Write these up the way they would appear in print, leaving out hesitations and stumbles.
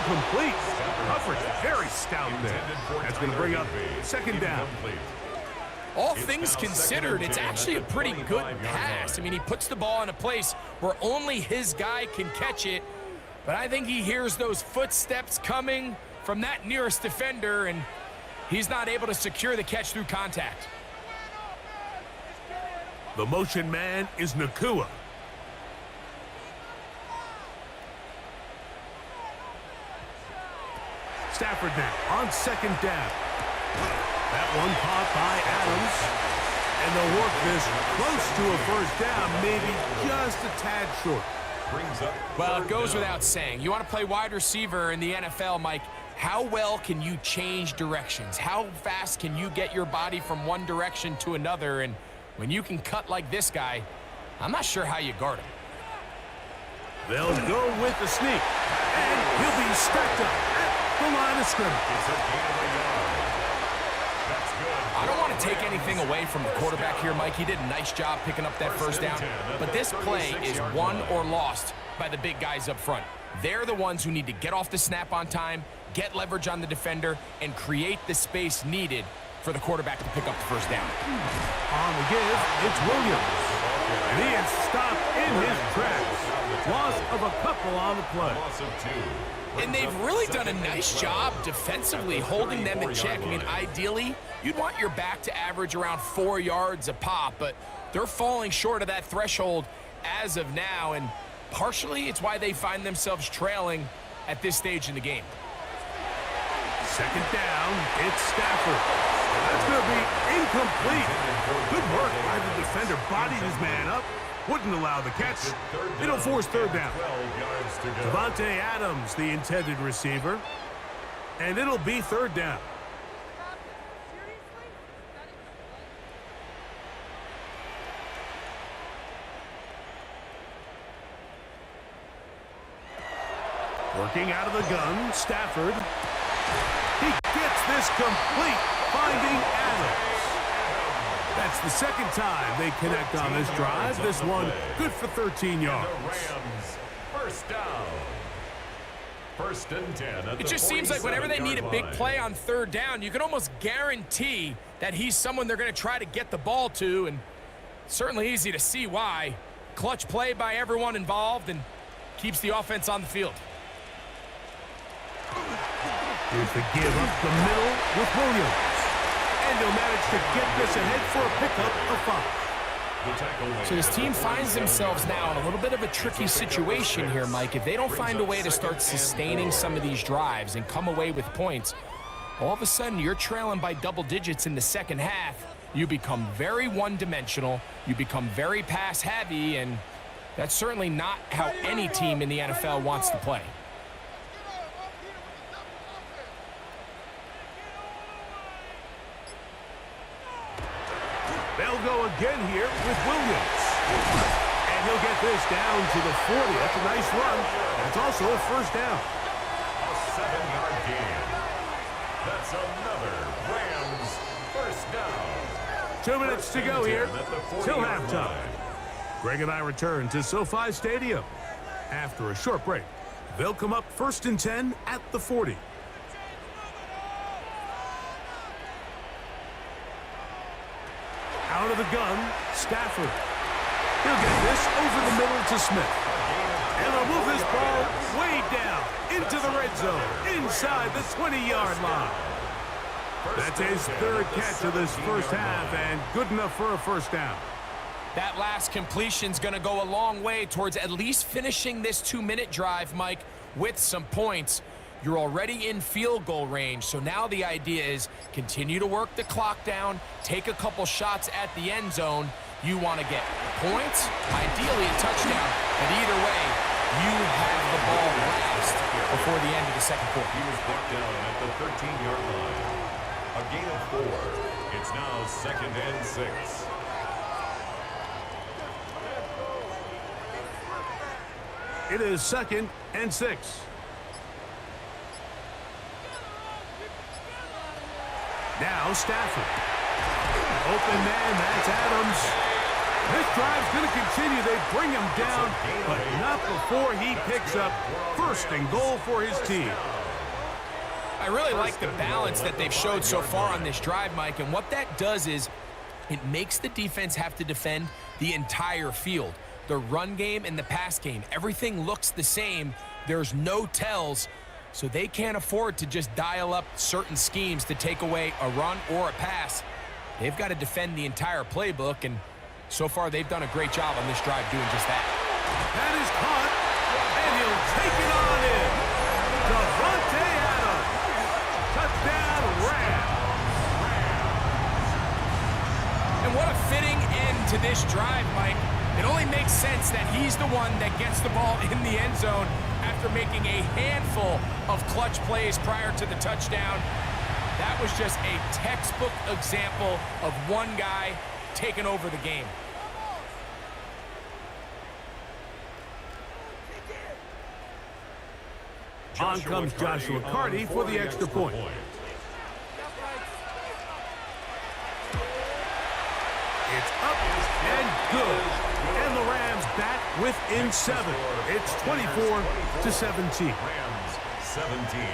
incomplete. Coverage very stout there. That's going to bring up second down. All things considered, it's actually a pretty good pass. I mean, he puts the ball in a place where only his guy can catch it, but I think he hears those footsteps coming from that nearest defender, and he's not able to secure the catch through contact. The motion man is Nakua. Stafford now on second down. That one caught by Adams. And they'll work this close to a first down, maybe just a tad short. Well, it goes without saying. You want to play wide receiver in the NFL, Mike. How well can you change directions? How fast can you get your body from one direction to another? And when you can cut like this guy, I'm not sure how you guard him. They'll go with the sneak. And he'll be stacked up at the line of scrimmage. I don't want to take anything away from the quarterback here, Mike. He did a nice job picking up that first down. But this play is won or lost by the big guys up front. They're the ones who need to get off the snap on time, get leverage on the defender, and create the space needed for the quarterback to pick up the first down. On the give, it's Williams. And he is stopped in his tracks. Loss of a couple on the play. And they've really done a nice job defensively holding them in check. I mean, ideally, you'd want your back to average around 4 yards a pop, but they're falling short of that threshold as of now, and partially it's why they find themselves trailing at this stage in the game. Second down, it's Stafford. That's going to be incomplete. Good work by the defender. Bodied his man up. Wouldn't allow the catch. It'll force third down. Devontae Adams, the intended receiver. And it'll be third down. Working out of the gun, Stafford. He gets this complete, finding Adams. That's the second time they connect on this drive. This one good for 13 yards. First down. First and 10. It just seems like whenever they need a big play on third down, you can almost guarantee that he's someone they're going to try to get the ball to, and certainly easy to see why. Clutch play by everyone involved and keeps the offense on the field. Here's the give up the middle with Williams. And they'll manage to get this ahead for a pickup of 5. So this team finds themselves now in a little bit of a tricky situation here, Mike. If they don't find a way to start sustaining some of these drives and come away with points, all of a sudden you're trailing by double digits in the second half. You become very one-dimensional. You become very pass-heavy, and that's certainly not how any team in the NFL wants to play. They'll go again here with Williams. And he'll get this down to the 40. That's a nice run. That's also a first down. A 7-yard gain. That's another Rams first down. 2 minutes to go here till halftime. Greg and I return to SoFi Stadium. After a short break, they'll come up first and 10 at the 40. Out of the gun, Stafford. He'll get this over the middle to Smith. And they'll move this ball way down into the red zone, inside the 20-yard line. That's his third catch of this first half, and good enough for a first down. That last completion's going to go a long way towards at least finishing this 2-minute drive, Mike, with some points. You're already in field goal range, so now the idea is continue to work the clock down, take a couple shots at the end zone. You want to get points, ideally a touchdown, but either way, you have the ball last before the end of the second quarter. He was brought down at the 13-yard line. A gain of 4. It's now second and 6. It is second and 6. Now Stafford. Open man, that's Adams. This drive's going to continue. They bring him down, but not before he picks up first and goal for his team. I really like the balance that they've showed so far on this drive, Mike, and what that does is it makes the defense have to defend the entire field. The run game and the pass game, everything looks the same. There's no tells, so they can't afford to just dial up certain schemes to take away a run or a pass. They've got to defend the entire playbook, and so far they've done a great job on this drive doing just that. That is caught, and he'll take it on in. Devontae Adams. Touchdown, Rams. And what a fitting end to this drive, Mike. It only makes sense that he's the one that gets the ball in the end zone after making a handful of clutch plays prior to the touchdown. That was just a textbook example of one guy taking over the game. On comes Joshua Carty for the extra point. It's up and good. And the Rams back within 7. It's 24-17. Rams 17.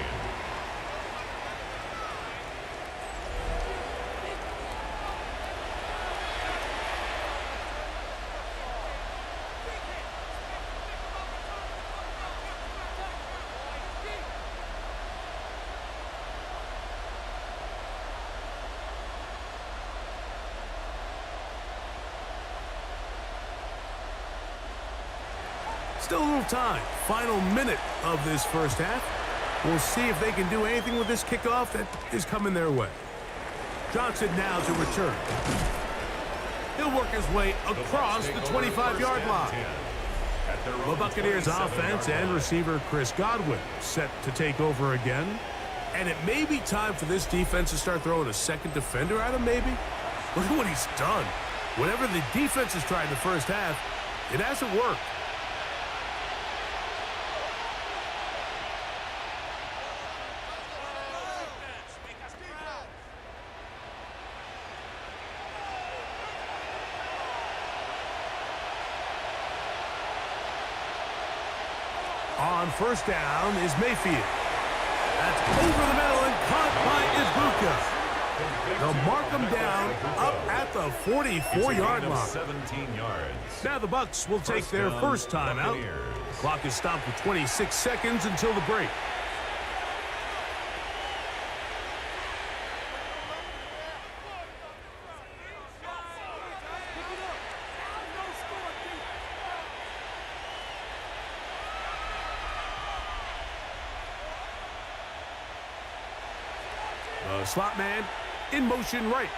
Still a little time. Final minute of this first half. We'll see if they can do anything with this kickoff that is coming their way. Johnson now to return. He'll work his way across the 25-yard line. The Buccaneers offense and receiver Chris Godwin set to take over again. And it may be time for this defense to start throwing a second defender at him, maybe. Look at what he's done. Whatever the defense has tried in the first half, it hasn't worked. On first down is Mayfield. That's over the middle and caught by Ibuka. They'll mark him down up at the 44-yard line. 17 yards. Now the Bucs will take their first timeout. Clock is stopped with 26 seconds until the break. The slot man in motion right.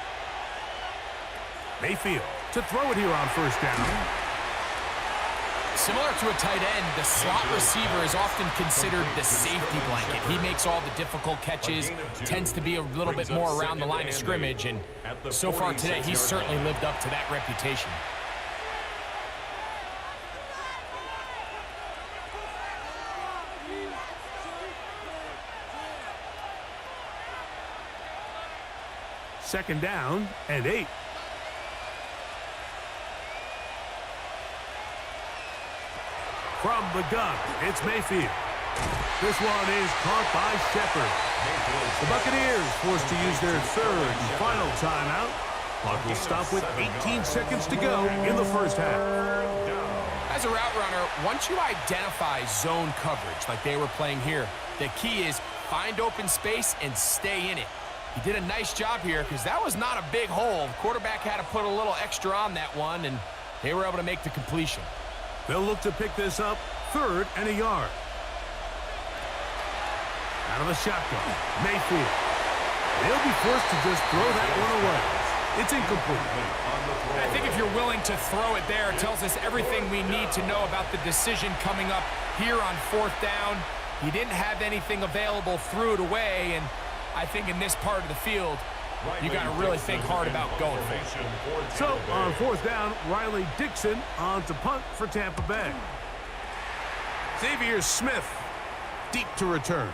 Mayfield to throw it here on first down. Similar to a tight end, the slot receiver is often considered the safety blanket. He makes all the difficult catches, tends to be a little bit more around the line of scrimmage, and so far today, he's certainly lived up to that reputation. Second down and 8. From the gun, it's Mayfield. This one is caught by Shepard. The Buccaneers forced to use their third and final timeout. Clock will stop with 18 seconds to go in the first half. As a route runner, once you identify zone coverage like they were playing here, the key is find open space and stay in it. He did a nice job here because that was not a big hole. The quarterback had to put a little extra on that one, and they were able to make the completion. They'll look to pick this up, 3rd and a yard. Out of the shotgun, Mayfield. They'll be forced to just throw that one away. It's incomplete. I think if you're willing to throw it there, it tells us everything we need to know about the decision coming up here on 4th down. He didn't have anything available, threw it away, and I think in this part of the field, you got to really think hard about going for it. So, on 4th down, Riley Dixon on to punt for Tampa Bay. Xavier Smith deep to return.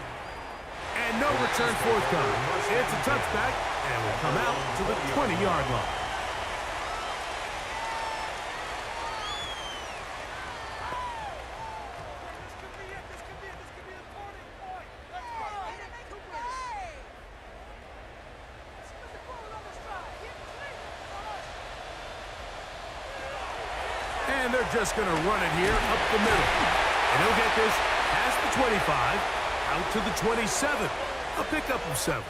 And no return forthcoming. It's a touchback and will come out to the 20-yard line. they're just going to run it here up the middle. And he'll get this past the 25, out to the 27. A pickup of 7.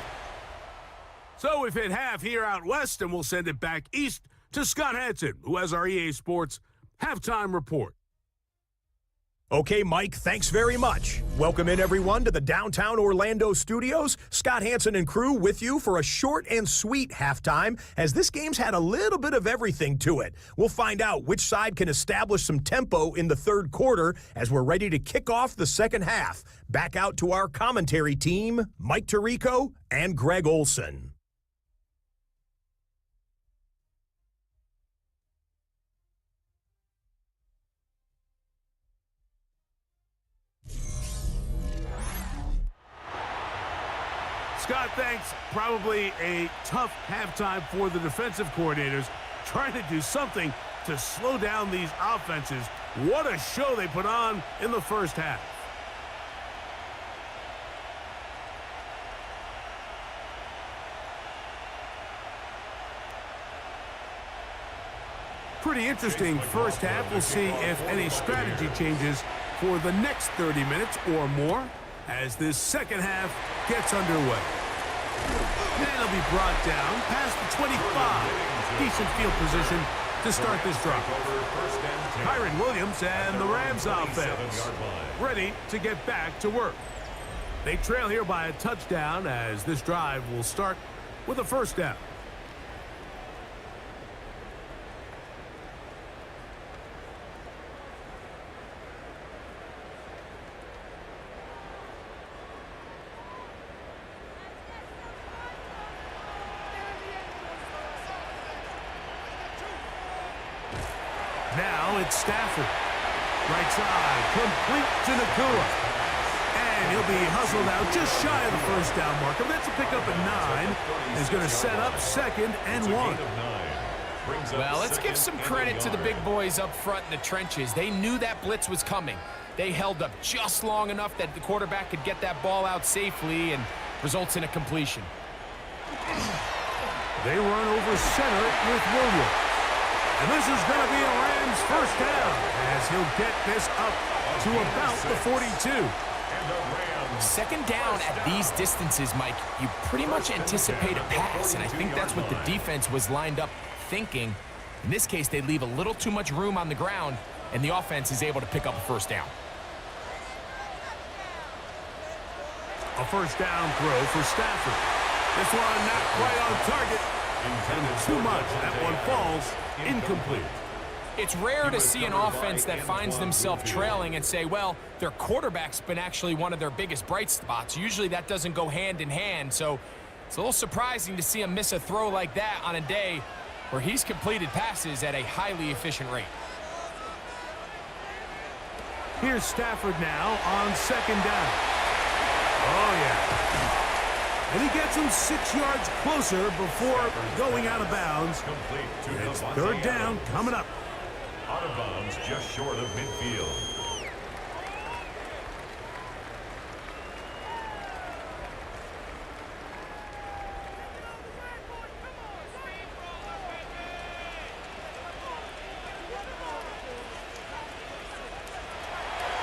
So we've hit half here out west, and we'll send it back east to Scott Hanson, who has our EA Sports halftime report. Okay, Mike, thanks very much. Welcome in, everyone, to the downtown Orlando studios. Scott Hanson and crew with you for a short and sweet halftime, as this game's had a little bit of everything to it. We'll find out which side can establish some tempo in the third quarter as we're ready to kick off the second half. Back out to our commentary team, Mike Tirico and Greg Olson. Scott, thanks. Probably a tough halftime for the defensive coordinators, trying to do something to slow down these offenses. What a show they put on in the first half. Pretty interesting first half. We'll see if any strategy changes for the next 30 minutes or more as this second half gets underway. And it'll be brought down past the 25. Decent field position to start this drive. Kyron Williams and the Rams offense ready to get back to work. They trail here by a touchdown as this drive will start with a first down. Now it's Stafford. Right side, complete to Nakua. And he'll be hustled out just shy of the first down marker. That's a pickup at 9. He's going to set up second and 1. Well, let's give some credit to the big boys up front in the trenches. They knew that blitz was coming. They held up just long enough that the quarterback could get that ball out safely and results in a completion. They run over center with Williams. And this is going to be a Rams first down as he'll get this up to about the 42. Second down at these distances, Mike, you pretty much anticipate a pass, and I think that's what the defense was lined up thinking. In this case, they leave a little too much room on the ground, and the offense is able to pick up a first down. A first down throw for Stafford. This one not quite on target. And too much. That one falls incomplete. It's rare to see an offense that finds themselves trailing and say, well, their quarterback's been actually one of their biggest bright spots. Usually that doesn't go hand in hand, so it's a little surprising to see him miss a throw like that on a day where he's completed passes at a highly efficient rate. Here's Stafford now on second down. Oh, yeah. And he gets him 6 yards closer before going out of bounds. It's third down coming up. Out of bounds just short of midfield.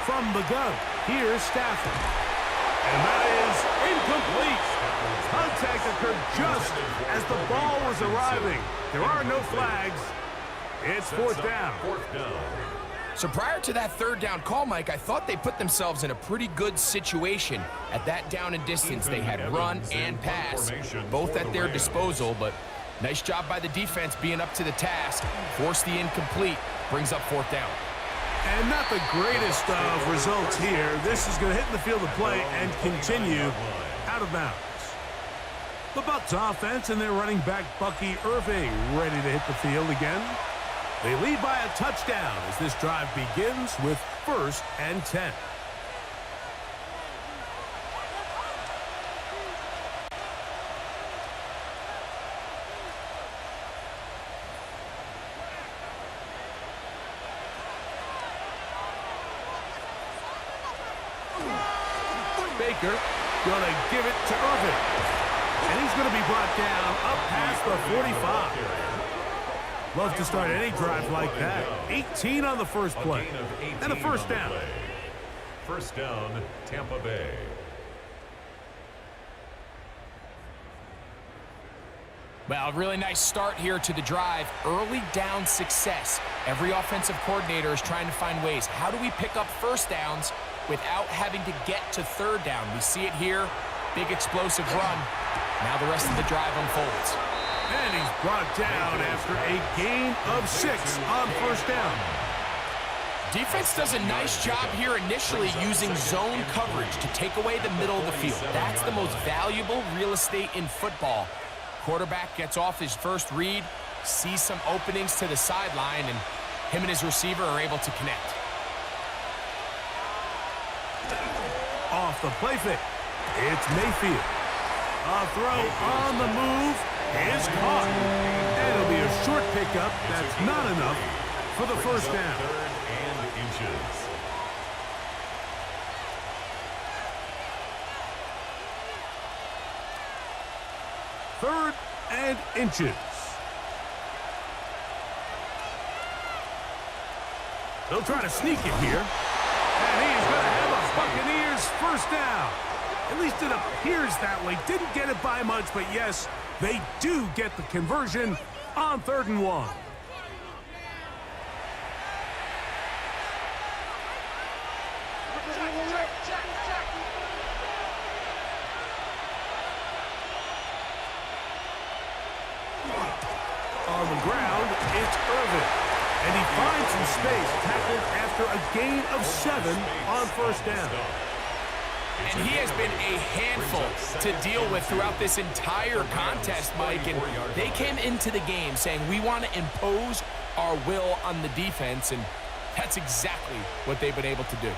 From the gun, here's Stafford. And that is incomplete. Contact occurred just as the ball was arriving. There are no flags. It's fourth down. So prior to that third down call, Mike, I thought they put themselves in a pretty good situation. At that down and distance, they had run and pass, both at their disposal, but nice job by the defense being up to the task. Force the incomplete, brings up fourth down. And not the greatest of results here. This is going to hit in the field of play and continue out of bounds. The Bucs offense and their running back Bucky Irving ready to hit the field again. They lead by a touchdown as this drive begins with 1st and 10. Baker going to give it to Irving. And he's going to be brought down up past the 45. Love to start any drive like that. 18 on the first play. And a first down. First down, Tampa Bay. Well, a really nice start here to the drive. Early down success. Every offensive coordinator is trying to find ways. How do we pick up first downs without having to get to third down? We see it here. Big explosive run. Now the rest of the drive unfolds. And he's brought down after a gain of 6 on first down. Defense does a nice job here initially using zone coverage to take away the middle of the field. That's the most valuable real estate in football. Quarterback gets off his first read, sees some openings to the sideline, and him and his receiver are able to connect. Off the play fake. It's Mayfield. A throw on the move is caught. And it'll be a short pickup. That's not enough for the first down. Third and inches. Third and inches. They'll try to sneak it here. And he's going to have a Buccaneers first down. At least it appears that way. Didn't get it by much, but yes, they do get the conversion on 3rd and 1. On the ground, it's Irvin. And he finds some space, tackled after a gain of 7 on first down. And he has been a handful to deal with throughout this entire contest, Mike. And they came into the game saying, we want to impose our will on the defense, and that's exactly what they've been able to do.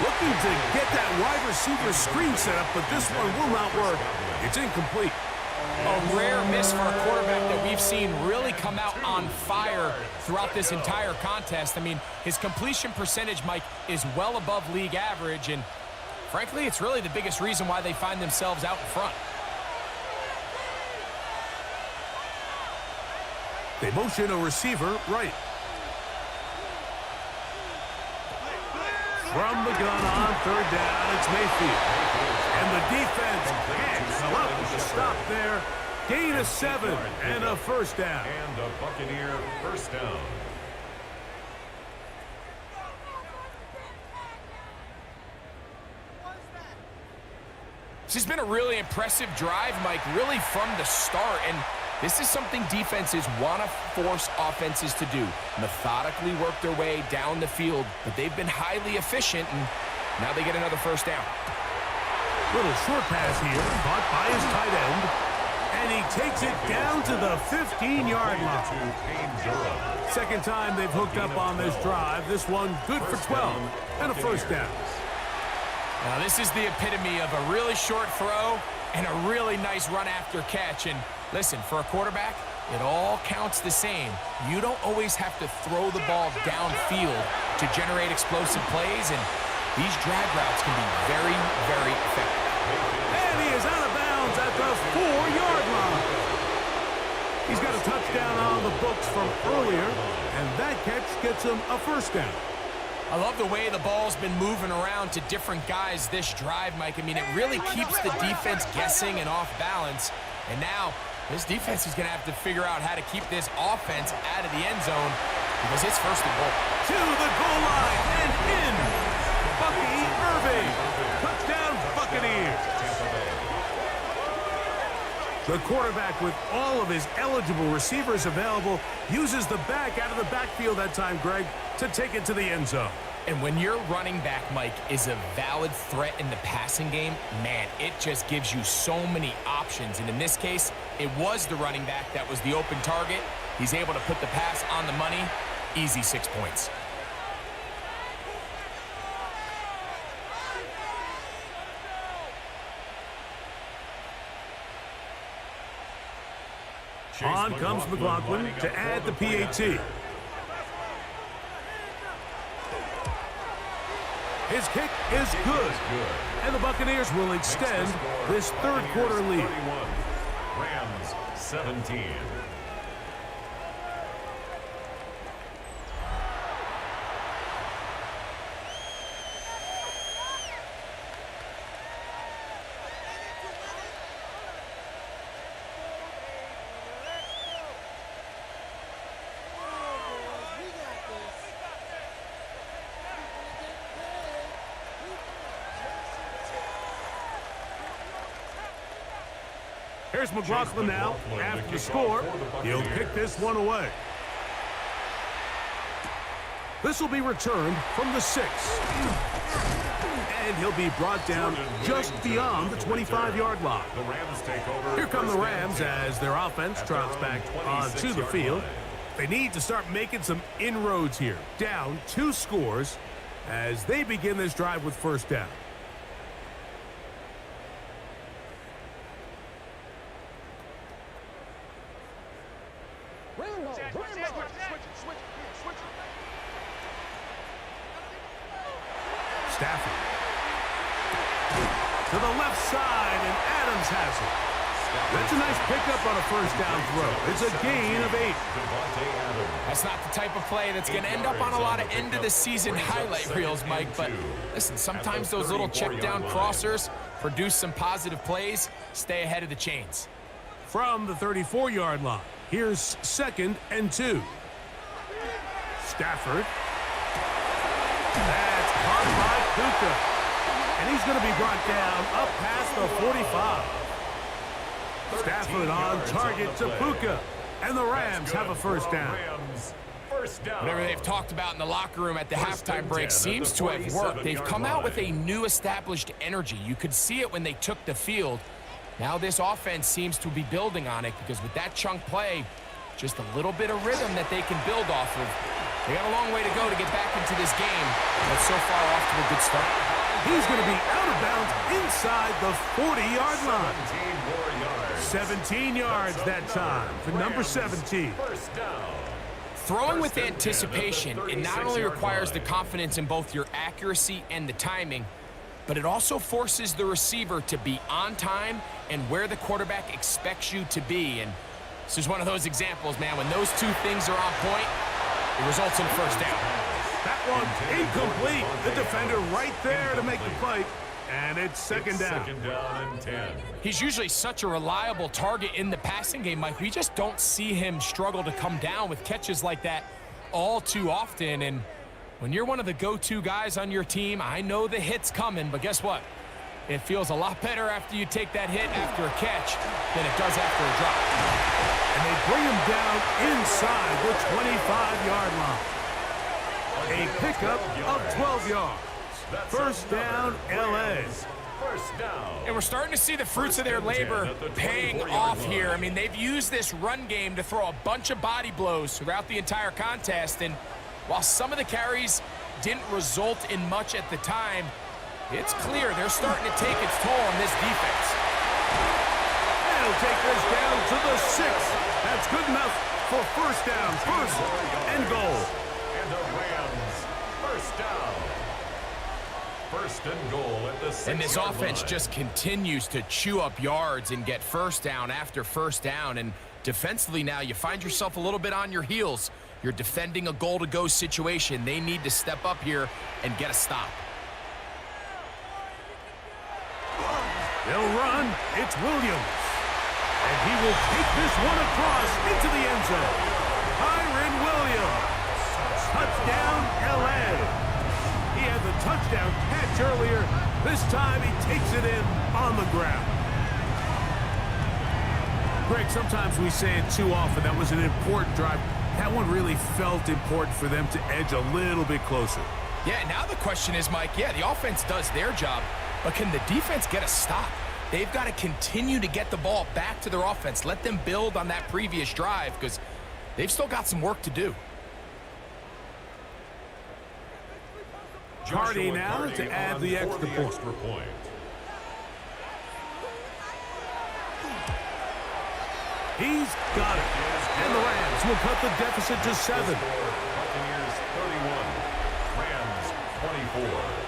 Looking to get that wide receiver screen set up, but this one will not work. It's incomplete. A rare miss for a quarterback that we've seen really come out on fire throughout this entire contest. I mean, his completion percentage, Mike, is well above league average, and frankly, it's really the biggest reason why they find themselves out in front. They motion a receiver right. From the gun on 3rd down, it's Mayfield. And the defense can't come up with a stop there. Gain of 7 and a first down. And a Buccaneer first down. This has been a really impressive drive, Mike, really from the start. And this is something defenses want to force offenses to do. Methodically work their way down the field, but they've been highly efficient, and now they get another first down. Little short pass here, caught by his tight end. And he takes it down to the 15-yard line. Second time they've hooked up on this drive. This one good for 12 and a first down. Now this is the epitome of a really short throw and a really nice run after catch. And listen, for a quarterback, it all counts the same. You don't always have to throw the ball downfield to generate explosive plays, and these drag routes can be very, very effective. And he is out of bounds at the 4-yard line. He's got a touchdown on the books from earlier, and that catch gets him a first down. I love the way the ball's been moving around to different guys this drive, Mike. I mean, it really keeps the defense guessing and off balance. And now, this defense is going to have to figure out how to keep this offense out of the end zone because it's first and goal. To the goal line and in. Bucky Irving. Touchdown, Buccaneers. The quarterback, with all of his eligible receivers available, uses the back out of the backfield that time, Greg, to take it to the end zone. And when your running back, Mike, is a valid threat in the passing game, man, it just gives you so many options. And in this case, it was the running back that was the open target. He's able to put the pass on the money. Easy 6 points. On comes McLaughlin to add the PAT. His kick is good. And the Buccaneers will extend this third quarter lead. Rams 17. Here's McLaughlin now. After the score, he'll kick this one away. This will be returned from the 6. And he'll be brought down just beyond the 25-yard line. Here come the Rams as their offense trots back onto the field. They need to start making some inroads here. Down 2 scores as they begin this drive with first down. Stafford to the left side, and Adams has it. That's a nice pickup on a first down throw. It's a gain of 8. That's not the type of play that's going to end up on a lot of end-of-the-season highlight reels, Mike. But listen, sometimes those little check-down crossers produce some positive plays. Stay ahead of the chains. From the 34-yard line, here's 2nd and 2. Stafford. That's caught by Puka. And he's going to be brought down up past the 45. Stafford on target to Puka. And the Rams have a first down. Whatever they've talked about in the locker room at the halftime break seems to have worked. They've come out with a new established energy. You could see it when they took the field. Now this offense seems to be building on it because with that chunk play, just a little bit of rhythm that they can build off of. They got a long way to go to get back into this game, but so far off to a good start. He's going to be out of bounds inside the 40-yard line. 17 yards that time for number 17. Throwing with anticipation, it not only requires the confidence in both your accuracy and the timing, but it also forces the receiver to be on time and where the quarterback expects you to be. And this is one of those examples, man. When those two things are on point, it results in a first down. That one incomplete. The defender right there to make the play. And it's second down. Second down and 10. He's usually such a reliable target in the passing game, Mike. We just don't see him struggle to come down with catches like that all too often. And when you're one of the go-to guys on your team, I know the hit's coming, but guess what? It feels a lot better after you take that hit after a catch than it does after a drop. And they bring him down inside the 25-yard line. A pickup of 12 yards. First down, L.A. First down. And we're starting to see the fruits of their labor paying off here. I mean, they've used this run game to throw a bunch of body blows throughout the entire contest. And while some of the carries didn't result in much at the time, it's clear they're starting to take its toll on this defense. And he'll take this down to the 6. That's good enough for first down, first and goal. And the Rams, first down. First and goal at the 6-yard line. And this offense just continues to chew up yards and get first down after first down. And defensively now, you find yourself a little bit on your heels. You're defending a goal-to-go situation. They need to step up here and get a stop. They'll run. It's Williams. And he will take this one across into the end zone. Kyren Williams. Touchdown, L.A. He had the touchdown catch earlier. This time he takes it in on the ground. Greg, sometimes we say it too often. That was an important drive. That one really felt important for them to edge a little bit closer. Yeah, now the question is, Mike, yeah, the offense does their job, but can the defense get a stop? They've got to continue to get the ball back to their offense. Let them build on that previous drive because they've still got some work to do. Hardy now to add the extra point. He's got it. And the Rams will cut the deficit to 7. Buccaneers 31, Rams 24.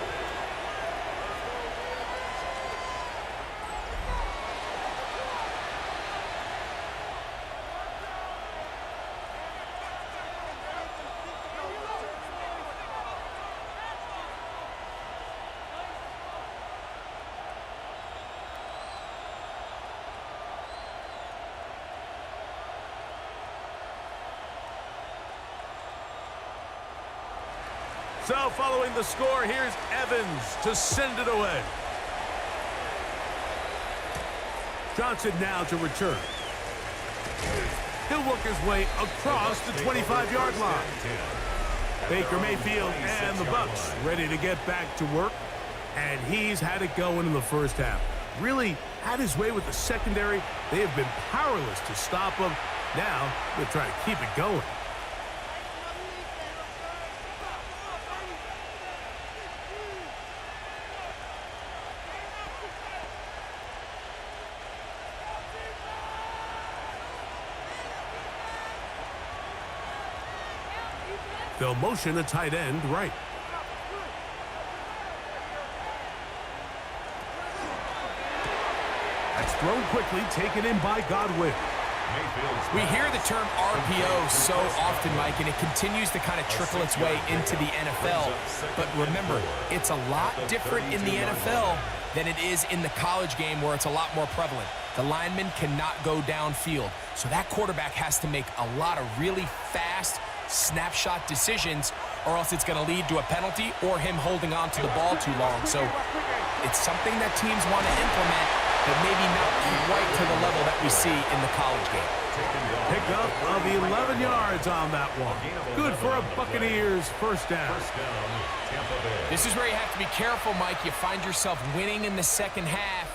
So following the score, here's Evans to send it away. Johnson now to return. He'll work his way across the 25-yard line. Baker Mayfield and the Bucs ready to get back to work. And he's had it going in the first half. Really had his way with the secondary. They have been powerless to stop him. Now they're trying to keep it going. They'll motion a tight end right. That's thrown quickly, taken in by Godwin. We hear the term RPO so often, Mike, and it continues to kind of trickle its way into the NFL. But remember, it's a lot different in the NFL than it is in the college game where it's a lot more prevalent. The lineman cannot go downfield. So that quarterback has to make a lot of really fast snapshot decisions, or else it's going to lead to a penalty or him holding on to the ball too long. So it's something that teams want to implement, but maybe not quite to the level that we see in the college game. Pickup of 11 yards on that one. Good for a Buccaneers first down. This is where you have to be careful, Mike. You find yourself winning in the second half.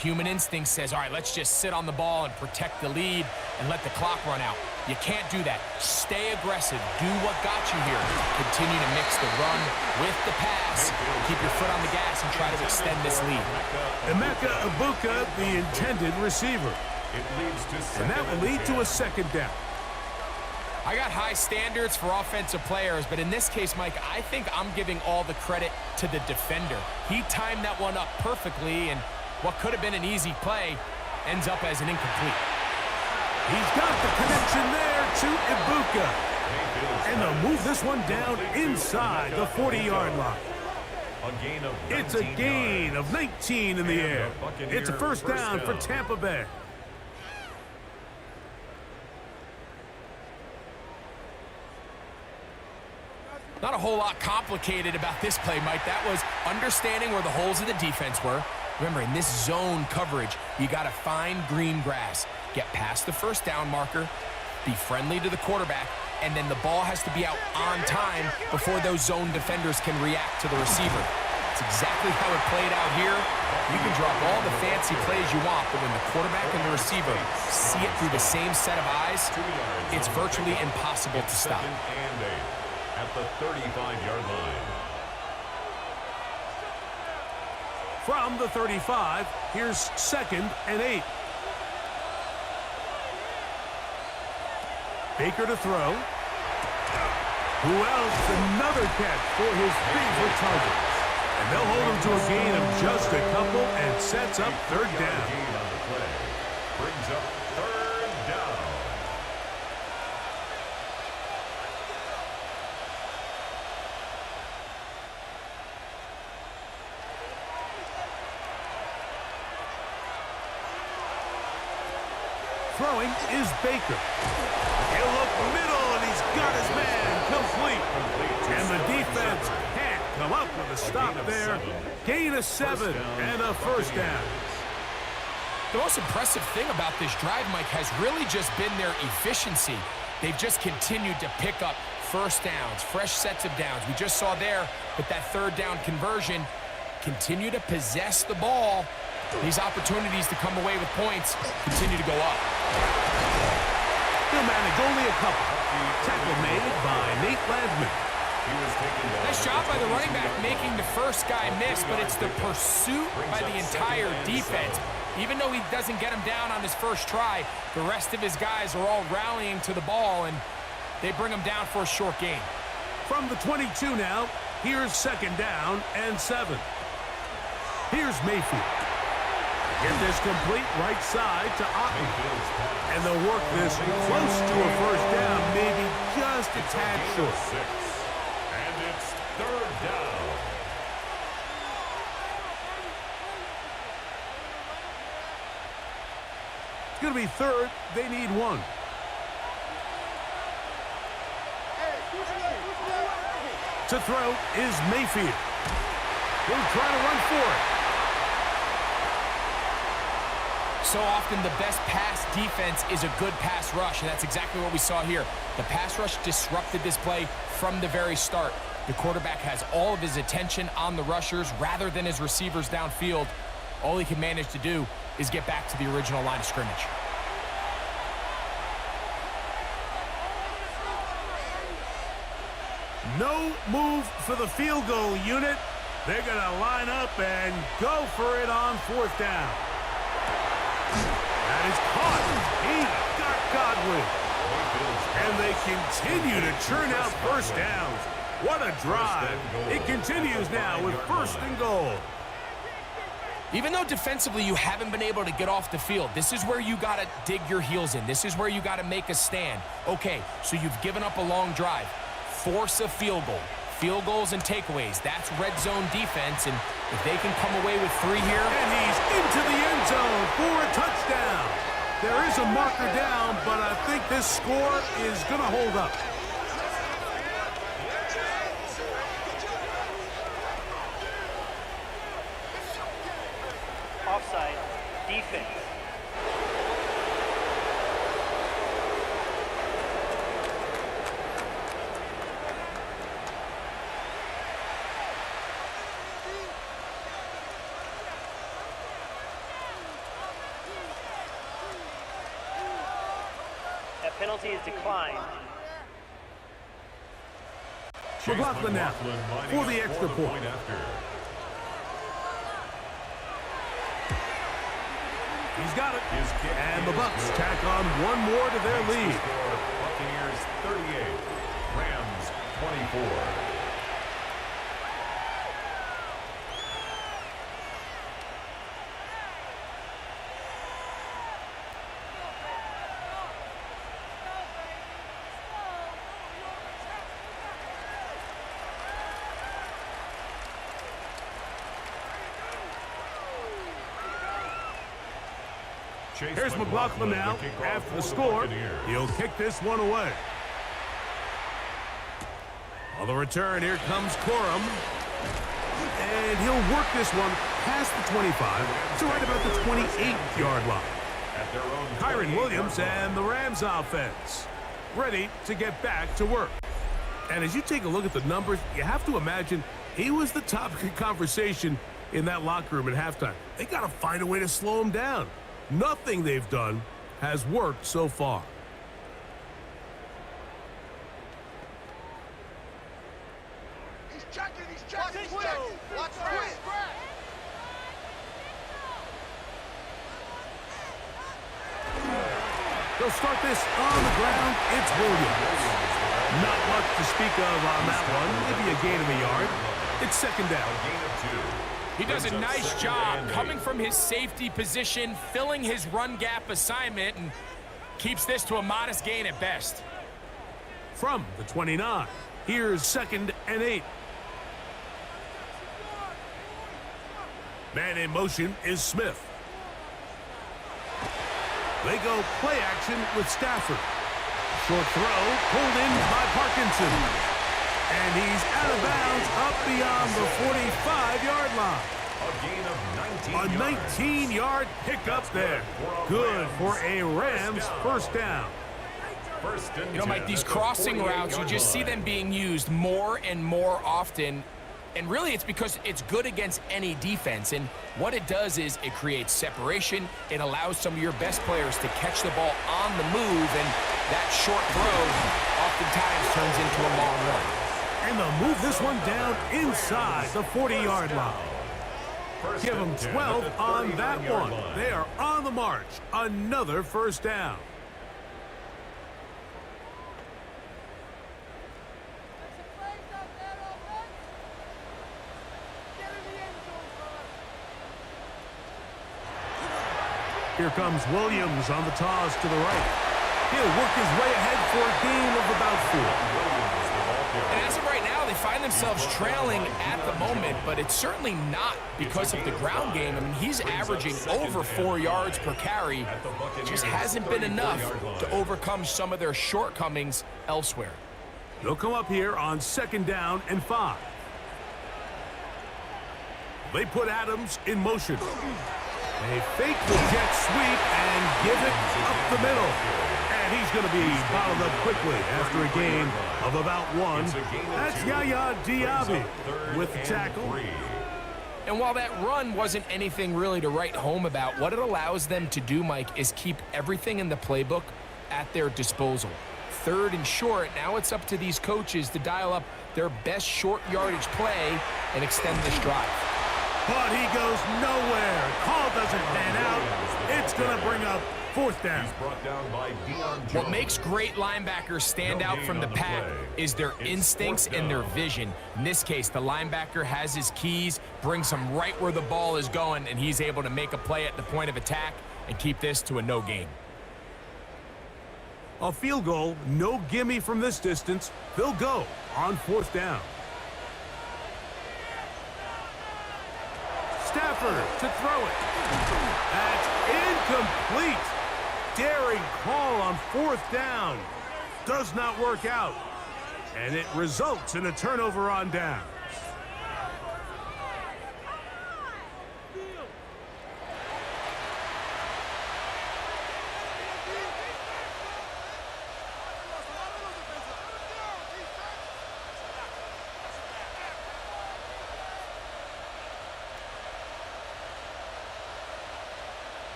Human instinct says, all right, let's just sit on the ball and protect the lead and let the clock run out. You can't do that. Stay aggressive. Do what got you here. Continue to mix the run with the pass. Keep your foot on the gas and try to extend this lead. Emeka Egbuka, the intended receiver. And that will lead to a second down. I got high standards for offensive players, but in this case, Mike, I think I'm giving all the credit to the defender. He timed that one up perfectly, and what could have been an easy play ends up as an incomplete. He's got the connection there to Egbuka. And they'll move this one down inside the 40-yard line. It's a gain of 19 in the air. It's a first down for Tampa Bay. Not a whole lot complicated about this play, Mike. That was understanding where the holes of the defense were. Remember, in this zone coverage, you got to find green grass. Get past the first down marker, be friendly to the quarterback, and then the ball has to be out on time before those zone defenders can react to the receiver. It's exactly how it played out here. You can drop all the fancy plays you want, but when the quarterback and the receiver see it through the same set of eyes, it's virtually impossible to stop. At the 35-yard line. From the 35, here's 2nd and 8. Baker to throw. Who else? Another catch for his favorite target. And they'll hold him to a gain of just a couple and sets up third down. Brings up third down. Throwing is Baker. He'll look middle, and he's got his man complete. And the defense can't come up with a stop there. Gain of 7 and a first down. The most impressive thing about this drive, Mike, has really just been their efficiency. They've just continued to pick up first downs, fresh sets of downs. We just saw there with that third down conversion, continue to possess the ball. These opportunities to come away with points continue to go up. He'll manage only a couple. Tackle made by Nate Landman. Nice job by the running back making the first guy miss, but it's the pursuit by the entire defense. Even though he doesn't get him down on his first try, the rest of his guys are all rallying to the ball, and they bring him down for a short gain. From the 22 now, here's 2nd down and 7. Here's Mayfield. Get this complete right side to Otten. And they'll work this close to a first down, maybe just a tad short. And it's third down. It's going to be third. They need 1. To throw is Mayfield. He'll try to run for it. So often the best pass defense is a good pass rush, and that's exactly what we saw here. The pass rush disrupted this play from the very start. The quarterback has all of his attention on the rushers rather than his receivers downfield. All he can manage to do is get back to the original line of scrimmage. No move for the field goal unit. They're going to line up and go for it on 4th down. That is caught. He got Godwin. And they continue to churn out first downs. What a drive. It continues now with 1st and goal. Even though defensively you haven't been able to get off the field, this is where you got to dig your heels in. This is where you got to make a stand. Okay, so you've given up a long drive. Force a field goal. Field goals and takeaways. That's red zone defense, and if they can come away with 3 here. And he's into the end zone for a touchdown. There is a marker down, but I think this score is going to hold up. Offside, defense. That penalty is declined. McLaughlin now for the extra point. He's got it. And the Bucs tack on one more to their lead. Buccaneers 38, Rams 24. Here's McLaughlin now. After the score, he'll kick this one away. On the return, here comes Corum. And he'll work this one past the 25 to right about the 28-yard line. Kyron Williams and the Rams offense ready to get back to work. And as you take a look at the numbers, you have to imagine he was the topic of conversation in that locker room at halftime. They got to find a way to slow him down. Nothing they've done has worked so far. He's checking. Watch quick. They'll start this on the ground. It's Williams. Not much to speak of on that one. Maybe a gain in the yard. It's 2nd down. He does a nice job coming from his safety position, filling his run gap assignment, and keeps this to a modest gain at best. From the 29, here's 2nd and 8. Man in motion is Smith. They go play action with Stafford. Short throw, pulled in by Parkinson. And he's out of bounds up beyond the 45-yard line. A 19-yard pickup there. Good for a Rams 1st down. You know, Mike, these crossing routes, you just see them being used more and more often. And really, it's because it's good against any defense. And what it does is it creates separation. It allows some of your best players to catch the ball on the move. And that short throw oftentimes turns into a long run. And they'll move this one down inside the 40-yard line. Give them 12 on that one. They are on the march. Another 1st down. Here comes Williams on the toss to the right. He'll work his way ahead for a gain of about 4. And as of right now, they find themselves trailing at the moment, but it's certainly not because of the ground game. I mean, he's averaging over 4 yards per carry. Just hasn't been enough to overcome some of their shortcomings elsewhere. They'll come up here on 2nd down and 5. They put Adams in motion. They fake the jet sweep and give it up the middle. And he's going to be fouled up quickly after a gain of about 1. That's Yaya Diaby with the tackle. And while that run wasn't anything really to write home about, what it allows them to do, Mike, is keep everything in the playbook at their disposal. 3rd and short, now it's up to these coaches to dial up their best short yardage play and extend this drive. But he goes nowhere. Call doesn't pan out. It's going to bring up 4th down. What makes great linebackers stand out from the pack is their instincts and their vision. In this case, the linebacker has his keys, brings him right where the ball is going, and he's able to make a play at the point of attack and keep this to a no gain. A field goal, no gimme from this distance. They'll go on 4th down. Stafford to throw it. That's incomplete. Daring call on 4th down. Does not work out. And it results in a turnover on down.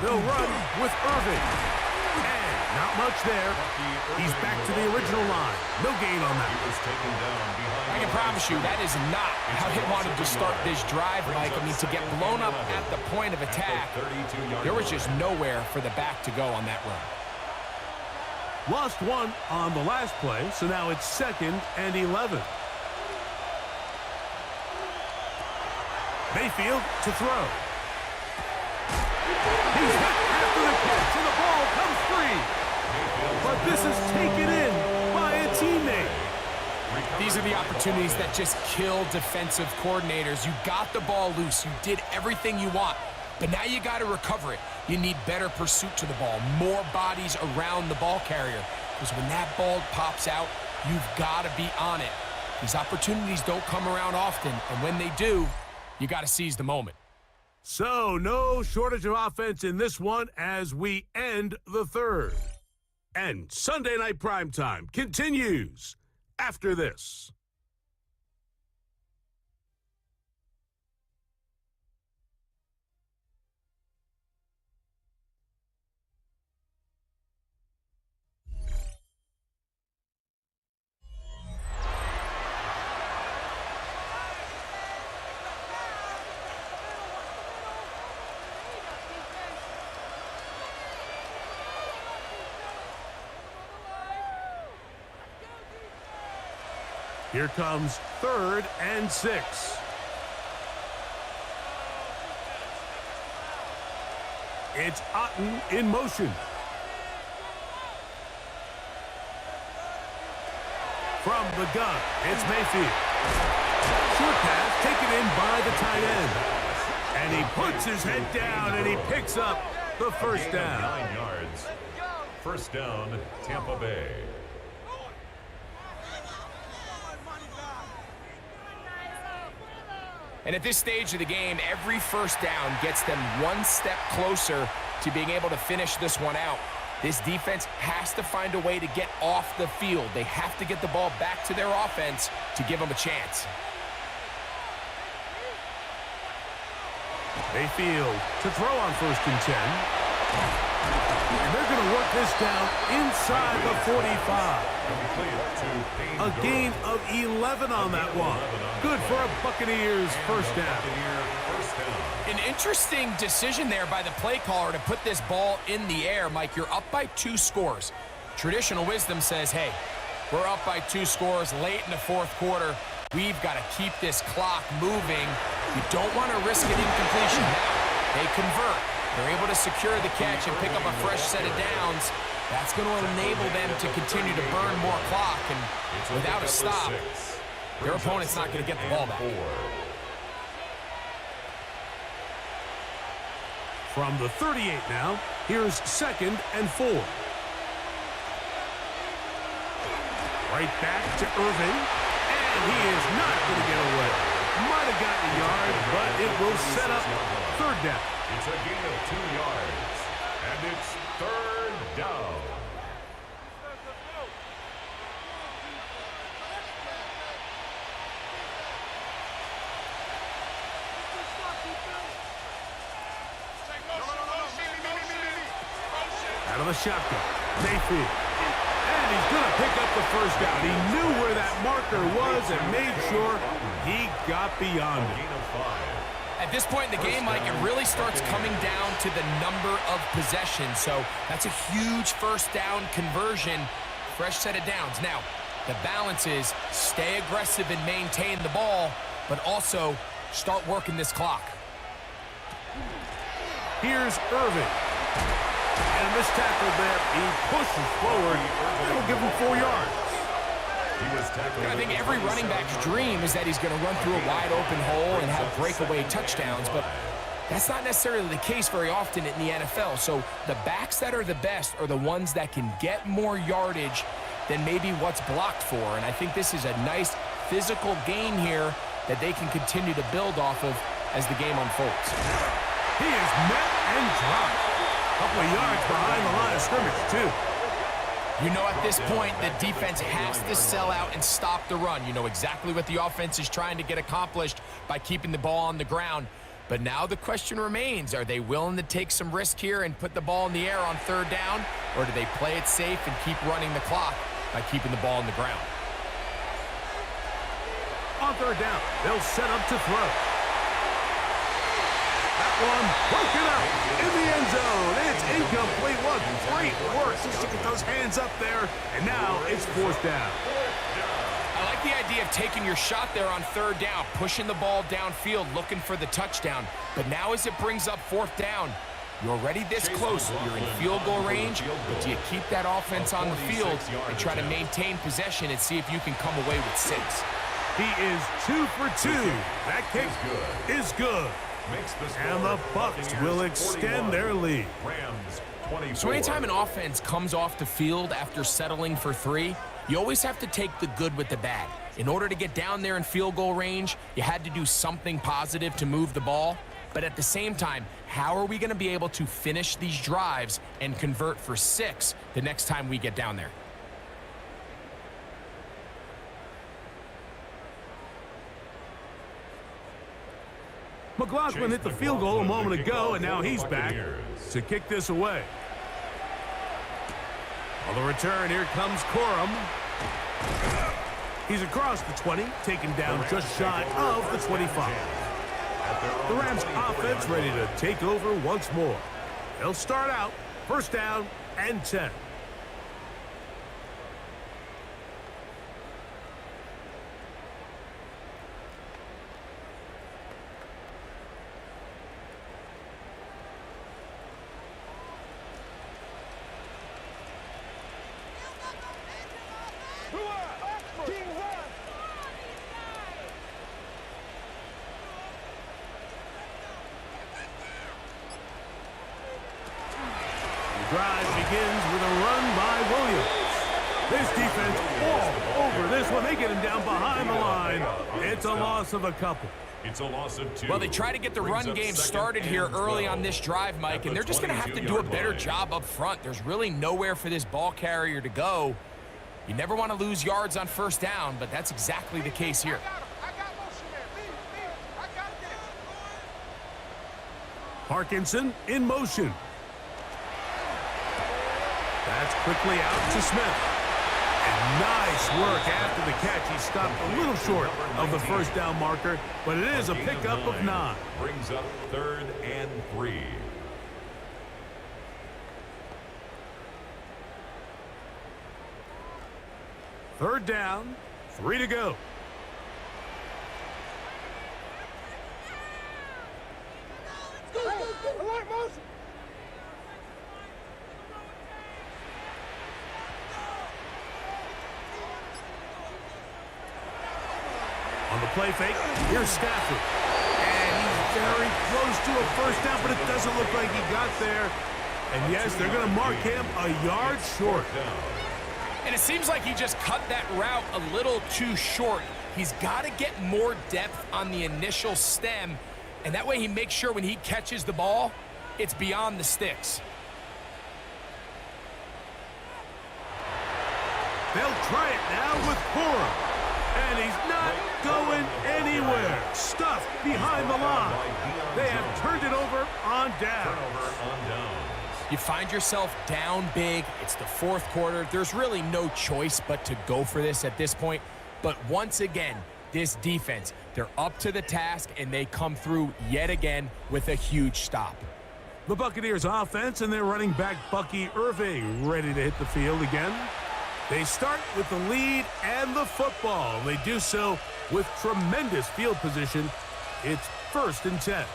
They'll run with Irving. And not much there. He's back to the original line. No gain on that. I can promise you that is not how he wanted to start this drive, Mike. I mean, to get blown up at the point of attack, there was just nowhere for the back to go on that run. Lost 1 on the last play, so now it's 2nd and 11. Mayfield to throw. He's hit after the catch, and the ball comes free. But this is taken in by a teammate. These are the opportunities that just kill defensive coordinators. You got the ball loose. You did everything you want. But now you got to recover it. You need better pursuit to the ball, more bodies around the ball carrier. Because when that ball pops out, you've got to be on it. These opportunities don't come around often, and when they do, you got to seize the moment. So, no shortage of offense in this one as we end the 3rd. And Sunday Night Primetime continues after this. Here comes 3rd and 6. It's Otten in motion. From the gun, it's Mayfield. Short pass taken in by the tight end. And he puts his head down and he picks up the 1st down. 9 yards. 1st down, Tampa Bay. And at this stage of the game, every 1st down gets them one step closer to being able to finish this one out. This defense has to find a way to get off the field. They have to get the ball back to their offense to give them a chance. Mayfield to throw on 1st and 10. And they're going to work this down inside the 45. A gain of 11 on that one. Good for a Buccaneers 1st down. An interesting decision there by the play caller to put this ball in the air. Mike, you're up by 2 scores. Traditional wisdom says, hey, we're up by 2 scores late in the 4th quarter. We've got to keep this clock moving. You don't want to risk an incompletion. Now, they convert. They're able to secure the catch and pick up a fresh set of downs. That's going to enable them to continue to burn more clock. And without a stop, Their opponent's not going to get the ball back. From the 38 now, here's 2nd and 4. Right back to Irving, and he is not going to get away. Might have gotten a yard, but it will set up 3rd down. It's a gain of 2 yards, and it's 3rd down. Out of the shotgun, Mayfield. And he's going to pick up the 1st down. He knew where that marker was and made sure he got beyond it. Gain of 5. At this point in the game, Mike, it really starts coming down to the number of possessions. So that's a huge 1st down conversion. Fresh set of downs. Now, the balance is stay aggressive and maintain the ball, but also start working this clock. Here's Irving. And this tackle there, he pushes forward. It'll give him 4 yards. I think every running back's dream is that he's going to run through a wide open hole and have breakaway touchdowns, but that's not necessarily the case very often in the NFL. So the backs that are the best are the ones that can get more yardage than maybe what's blocked for. And I think this is a nice physical gain here that they can continue to build off of as the game unfolds. He is met and dropped. A couple of yards behind the line of scrimmage, too. You know, at this point, the defense has to sell out and stop the run. You know exactly what the offense is trying to get accomplished by keeping the ball on the ground. But now the question remains, are they willing to take some risk here and put the ball in the air on 3rd down? Or do they play it safe and keep running the clock by keeping the ball on the ground? On 3rd down, they'll set up to throw. That one broken up in the end zone. It's incomplete. What great work just to get those hands up there. And now it's 4th down. I like the idea of taking your shot there on 3rd down, pushing the ball downfield, looking for the touchdown. But now as it brings up 4th down, you're already this close. You're in field goal range, but do you keep that offense on the field and try to maintain possession and see if you can come away with 6? He is 2 for 2. That kick is good. And the Bucs will extend their lead. So anytime an offense comes off the field after settling for 3, you always have to take the good with the bad. In order to get down there in field goal range, you had to do something positive to move the ball. But at the same time, how are we going to be able to finish these drives and convert for 6 the next time we get down there? McLaughlin hit the field goal a moment ago, and now he's back to kick this away. On the return, here comes Corum. He's across the 20, taken down just shy of the 25. The Rams offense ready to take over once more. They'll start out 1st down and 10. Drive begins with a run by Williams. This defense all over this one. They get him down behind the line. It's a loss of a couple. It's a loss of 2. Well, they try to get the run game started here early on this drive, Mike, and they're just going to have to do a better job up front. There's really nowhere for this ball carrier to go. You never want to lose yards on 1st down, but that's exactly the case here. Parkinson in motion. That's quickly out to Smith. And nice work after the catch. He stopped a little short of the 1st down marker, but it is a pickup of 9. Brings up 3rd and 3. Third down, 3 to go. the play fake. Here's Stafford. And he's very close to a first down, but it doesn't look like he got there. And yes, they're going to mark him a yard short. And it seems like he just cut that route a little too short. He's got to get more depth on the initial stem, and that way he makes sure when he catches the ball, it's beyond the sticks. They'll try it now with Corum. And he's not going anywhere. Stuffed behind the line. They have turned it over on downs. You find yourself down big. It's the fourth quarter. There's really no choice but to go for this at this point. But once again, this defense, they're up to the task, and they come through yet again with a huge stop. The Buccaneers offense and their running back Bucky Irving ready to hit the field again. They start with the lead and the football. They do so with tremendous field position. It's 1st and 10.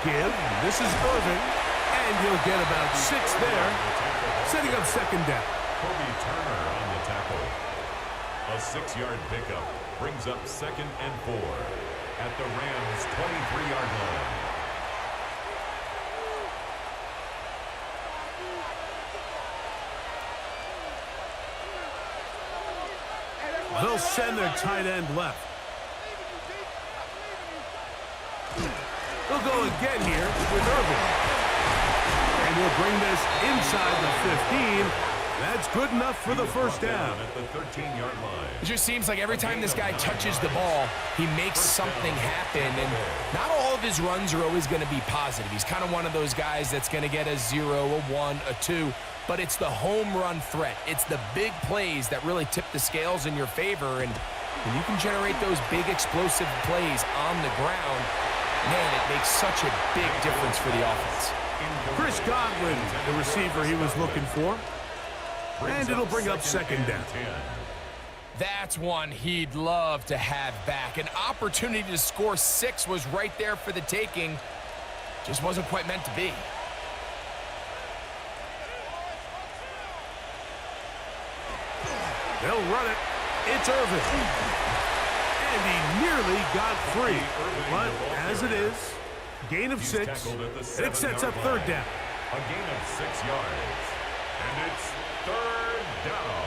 Give. This is Irving, and he'll get about 6 there, setting up 2nd down. Kobe Turner on the tackle. A 6-yard pickup brings up 2nd and 4 at the Rams' 23-yard line. They'll send their tight end left. They'll go again here with Irving. And we'll bring this inside the 15. That's good enough for the 1st down. At the 13-yard line. It just seems like every time this guy touches the ball, he makes something happen. And not all of his runs are always going to be positive. He's kind of one of those guys that's going to get a 0, a 1, a 2. But it's the home run threat. It's the big plays that really tip the scales in your favor. And when you can generate those big explosive plays on the ground, man, it makes such a big difference for the offense. Chris Godwin, the receiver he was looking for. And it'll bring up 2nd down. That's one he'd love to have back. An opportunity to score 6 was right there for the taking. Just wasn't quite meant to be. They'll run it. It's Irving. And he nearly got free. But as it is, gain of 6. It sets up 3rd down. A gain of 6 yards. And it's 3rd down.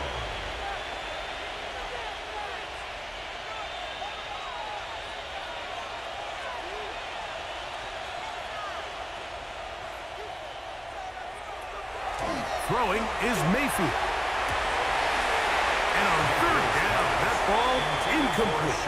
Throwing is Mayfield. And on 3rd down, that ball incomplete.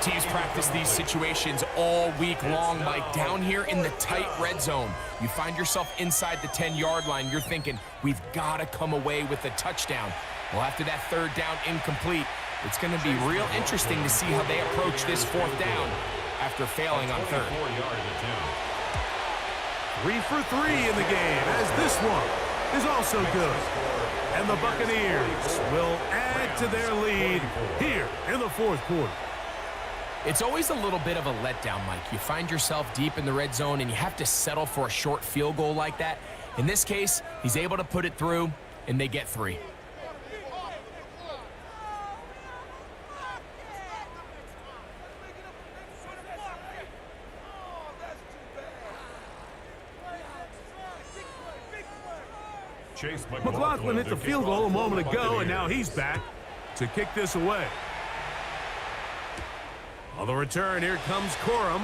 Teams practice these situations all week long, Mike. Down here in the tight red zone, you find yourself inside the 10-yard line. You're thinking, we've got to come away with a touchdown. Well, after that 3rd down incomplete, it's going to be real interesting to see how they approach this 4th down after failing on 3rd. 3 for 3 in the game, as this one is also good. And the Buccaneers will add to their lead here in the 4th quarter. It's always a little bit of a letdown, Mike. You find yourself deep in the red zone, and you have to settle for a short field goal like that. In this case, he's able to put it through, and they get 3. McLaughlin hit the field goal a moment ago, and now he's back to kick this away. On the return, here comes Corum.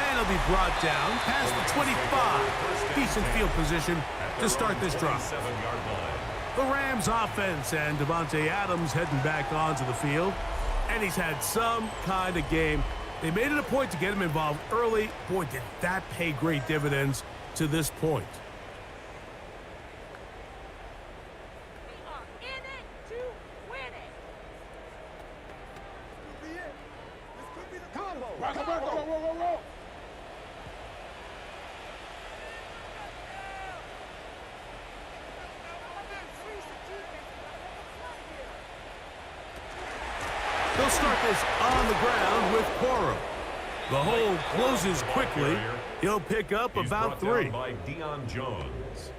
And he'll be brought down past the 25. Decent field position to start this drive. The Rams offense and Devontae Adams heading back onto the field. And he's had some kind of game. They made it a point to get him involved early. Boy, did that pay great dividends to this point. They'll start this on the ground with Coro. The hole closes quickly. He'll pick up about 3. By Deion Jones.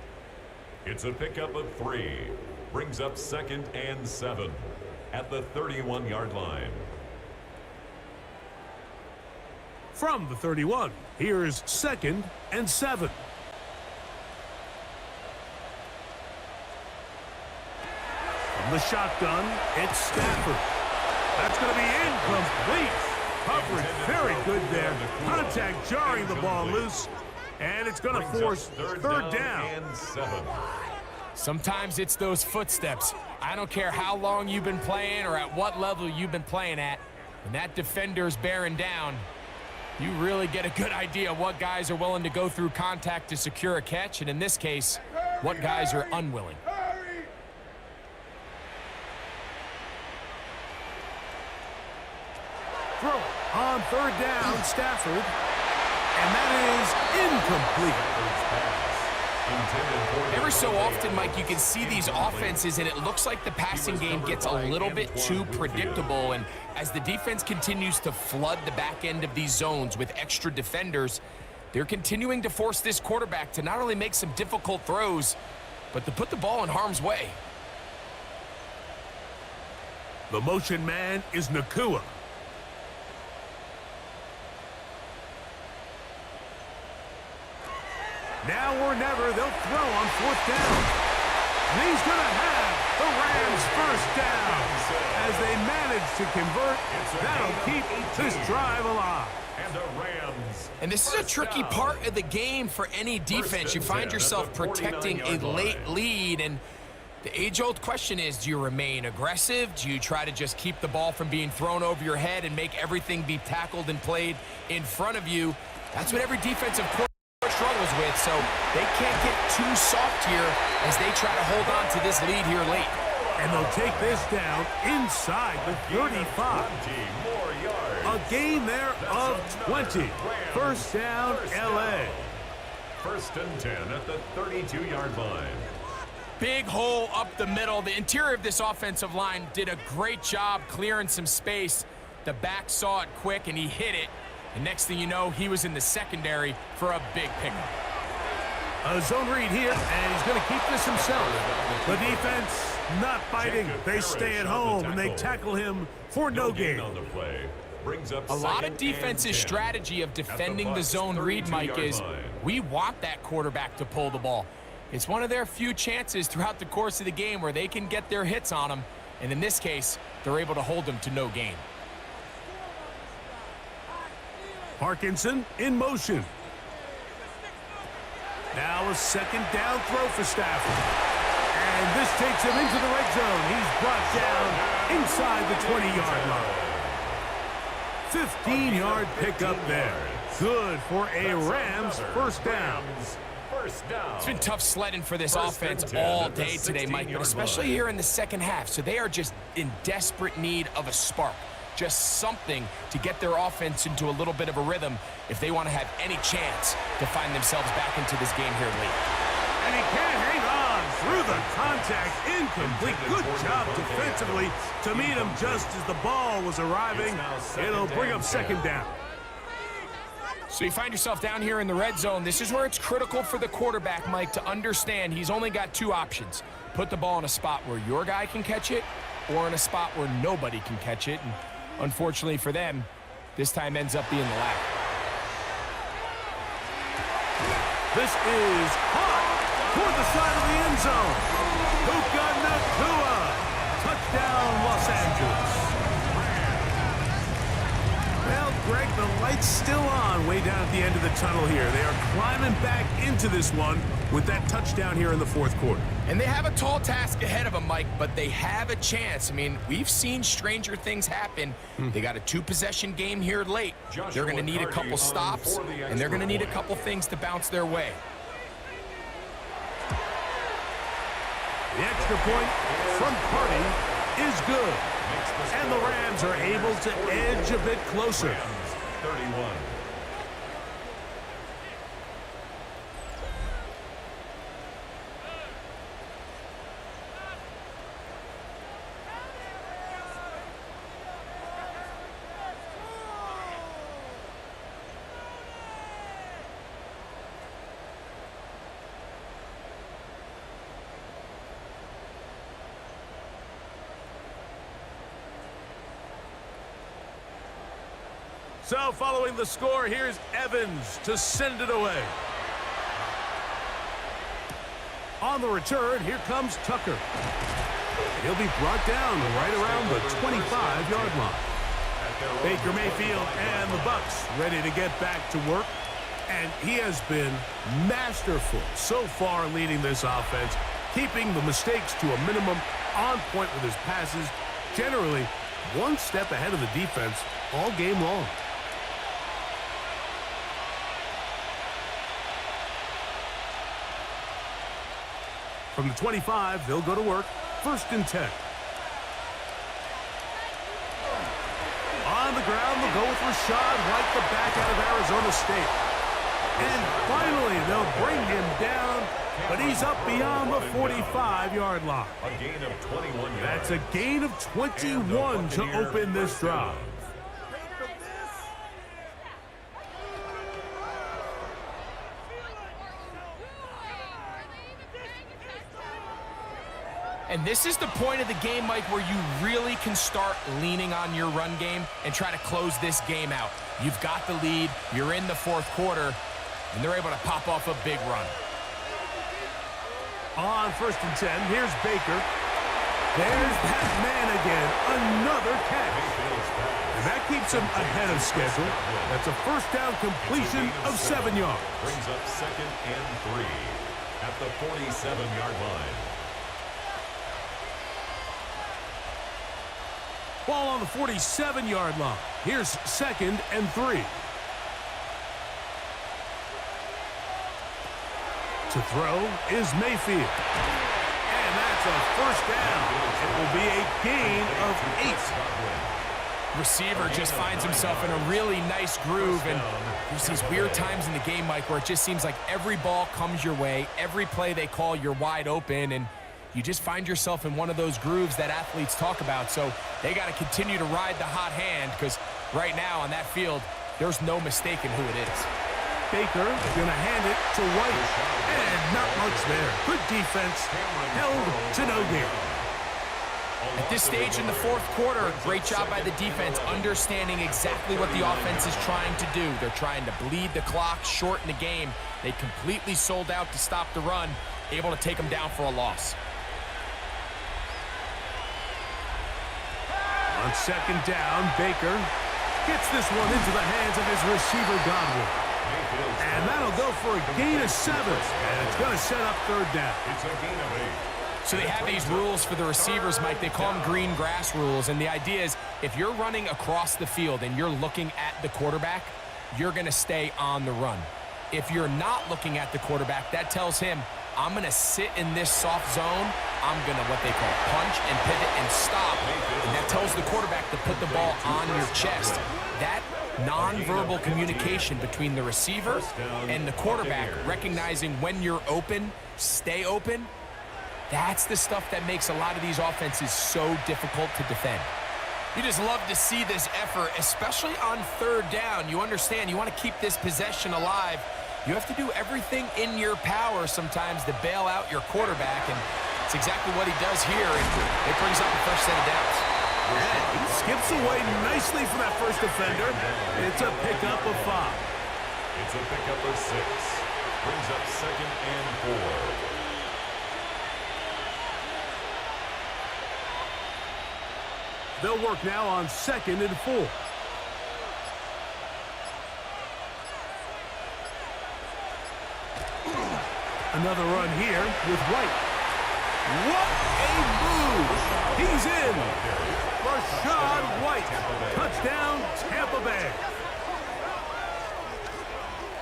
It's a pickup of 3. Brings up 2nd and 7 at the 31-yard line. From the 31, here's 2nd and 7. From the shotgun, it's Stafford. That's going to be incomplete. Coverage very good there. Contact jarring the ball loose. And it's going to force third down. And 7. Sometimes it's those footsteps. I don't care how long you've been playing or at what level you've been playing at. When that defender's bearing down, you really get a good idea of what guys are willing to go through contact to secure a catch, and in this case, what guys are unwilling. Throw on third down, Stafford. And that is incomplete. Ever so often, Mike, you can see these offenses, and it looks like the passing game gets a little bit too predictable. And as the defense continues to flood the back end of these zones with extra defenders, they're continuing to force this quarterback to not only make some difficult throws, but to put the ball in harm's way. The motion man is Nakua. Now or never, they'll throw on 4th down. And he's going to have the Rams first down. As they manage to convert, that'll keep this drive alive. And the Rams. And this is a tricky part of the game for any defense. You find yourself protecting a late lead, and the age-old question is, do you remain aggressive? Do you try to just keep the ball from being thrown over your head and make everything be tackled and played in front of you? That's what every defensive quarterback struggles with, so they can't get too soft here as they try to hold on to this lead here late. And they'll take this down inside the 35. A gain there of 20. First down, L.A. 1st and 10 at the 32-yard line. Big hole up the middle. The interior of this offensive line did a great job clearing some space. The back saw it quick, and he hit it. And next thing you know, he was in the secondary for a big pickup. A zone read here, and he's going to keep this himself. The defense not biting. They stay at home, and they tackle him for no gain. On the play. Brings up A lot of defense's strategy of defending the zone read, Mike, is we want that quarterback to pull the ball. It's one of their few chances throughout the course of the game where they can get their hits on him. And in this case, they're able to hold him to no gain. Parkinson in motion. Now a 2nd down throw for Stafford. And this takes him into the red zone. He's brought down inside the 20-yard line. 15-yard pickup there. Good for a Rams first down. It's been tough sledding for this offense all day today, Mike, but especially here in the second half. So they are just in desperate need of a spark. Just something to get their offense into a little bit of a rhythm if they want to have any chance to find themselves back into this game here late. And he can't hang on through the contact. Incomplete. Good job defensively to meet him just as the ball was arriving. It'll bring up 2nd down. So you find yourself down here in the red zone. This is where it's critical for the quarterback, Mike, to understand he's only got 2 options. Put the ball in a spot where your guy can catch it or in a spot where nobody can catch it. And unfortunately for them, this time ends up being the latter. This is hot toward the side of the end zone. Puka Nakua. Touchdown, Los Angeles. Well, Greg, the light's still on way down at the end of the tunnel here. They are climbing back into this one with that touchdown here in the 4th quarter. And they have a tall task ahead of them, Mike, but they have a chance. I mean, we've seen stranger things happen. They got a 2-possession game here late. They're going to need a couple stops, and they're going to need a couple things to bounce their way. The extra point from Party is good. And the Rams are able to edge a bit closer. 31. So following the score, here's Evans to send it away. On the return, here comes Tucker. He'll be brought down right around the 25-yard line. Baker Mayfield and the Bucs ready to get back to work. And he has been masterful so far leading this offense, keeping the mistakes to a minimum, on point with his passes, generally one step ahead of the defense all game long. From the 25, they'll go to work. 1st and 10. On the ground, they'll go with Rashad White, the back out of Arizona State. And finally, they'll bring him down, but he's up beyond the 45-yard line. A gain of 21 yards. That's a gain of 21 to open this drive. And this is the point of the game, Mike, where you really can start leaning on your run game and try to close this game out. You've got the lead, you're in the 4th quarter, and they're able to pop off a big run. On 1st and 10, here's Baker. There's that man again, another catch. And that keeps him ahead of schedule. That's a 1st down completion of 7 yards. Brings up 2nd and 3 at the 47-yard line. Ball on the 47-yard line. Here's 2nd and 3. To throw is Mayfield. And that's a 1st down. It will be a gain of 8. Receiver just finds himself in a really nice groove, and there's these weird times in the game, Mike, where it just seems like every ball comes your way, every play they call, you're wide open, and you just find yourself in one of those grooves that athletes talk about. So they got to continue to ride the hot hand, because right now on that field, there's no mistaking who it is. Baker going to hand it to White. And not much there. Good defense. Held to no gain. At this stage in the 4th quarter, great job by the defense, understanding exactly what the offense is trying to do. They're trying to bleed the clock, shorten the game. They completely sold out to stop the run, able to take them down for a loss. On 2nd down, Baker gets this one into the hands of his receiver, Godwin. And that'll go for a gain of 7. And it's going to set up 3rd down. It's a gain of 8. So they have these rules for the receivers, Mike. They call them green grass rules. And the idea is if you're running across the field and you're looking at the quarterback, you're going to stay on the run. If you're not looking at the quarterback, that tells him, I'm going to sit in this soft zone. I'm going to what they call punch and pivot and stop. And that tells the quarterback to put the ball on your chest. That nonverbal communication between the receiver and the quarterback, recognizing when you're open, stay open, that's the stuff that makes a lot of these offenses so difficult to defend. You just love to see this effort, especially on 3rd down. You understand, you want to keep this possession alive. You have to do everything in your power sometimes to bail out your quarterback, and it's exactly what he does here, and it brings up the 1st set of downs. And he skips away nicely from that 1st defender. It's a pickup of 5. It's a pickup of 6. Brings up 2nd and 4. They'll work now on 2nd and 4. Another run here with White. What a move! He's in! Rashad White. Touchdown, Tampa Bay.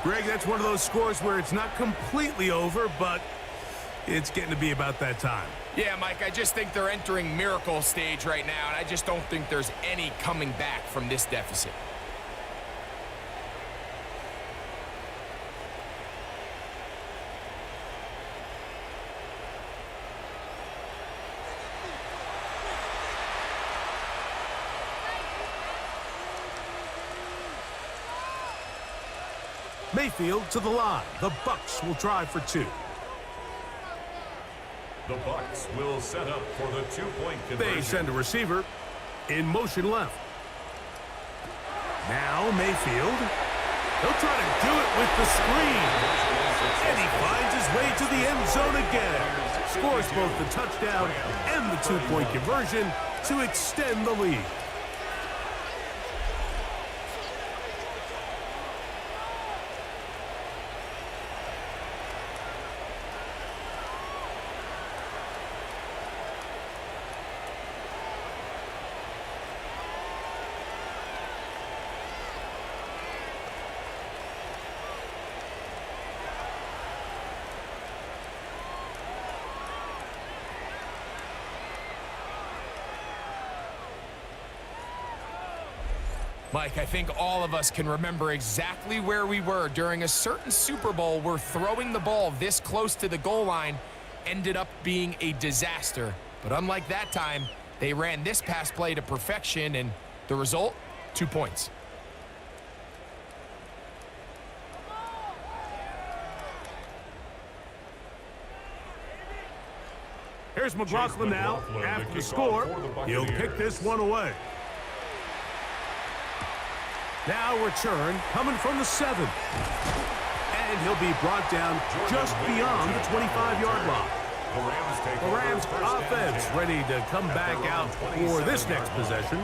Greg, that's one of those scores where it's not completely over, but it's getting to be about that time. Yeah, Mike, I just think they're entering miracle stage right now, and I just don't think there's any coming back from this deficit. Mayfield to the line. The Bucs will try for 2. The Bucs will set up for the 2-point conversion. They send a receiver in motion left. Now Mayfield. He'll try to do it with the screen. And he finds his way to the end zone again. Scores both the touchdown and the two-point conversion to extend the lead. Mike, I think all of us can remember exactly where we were during a certain Super Bowl where throwing the ball this close to the goal line ended up being a disaster. But unlike that time, they ran this pass play to perfection, and the result, 2 points. Here's McLaughlin now. After the score, he'll kick this one away. Now return coming from the 7. And he'll be brought down just beyond the 25-yard line. The Rams offense ready to come back out for this next possession.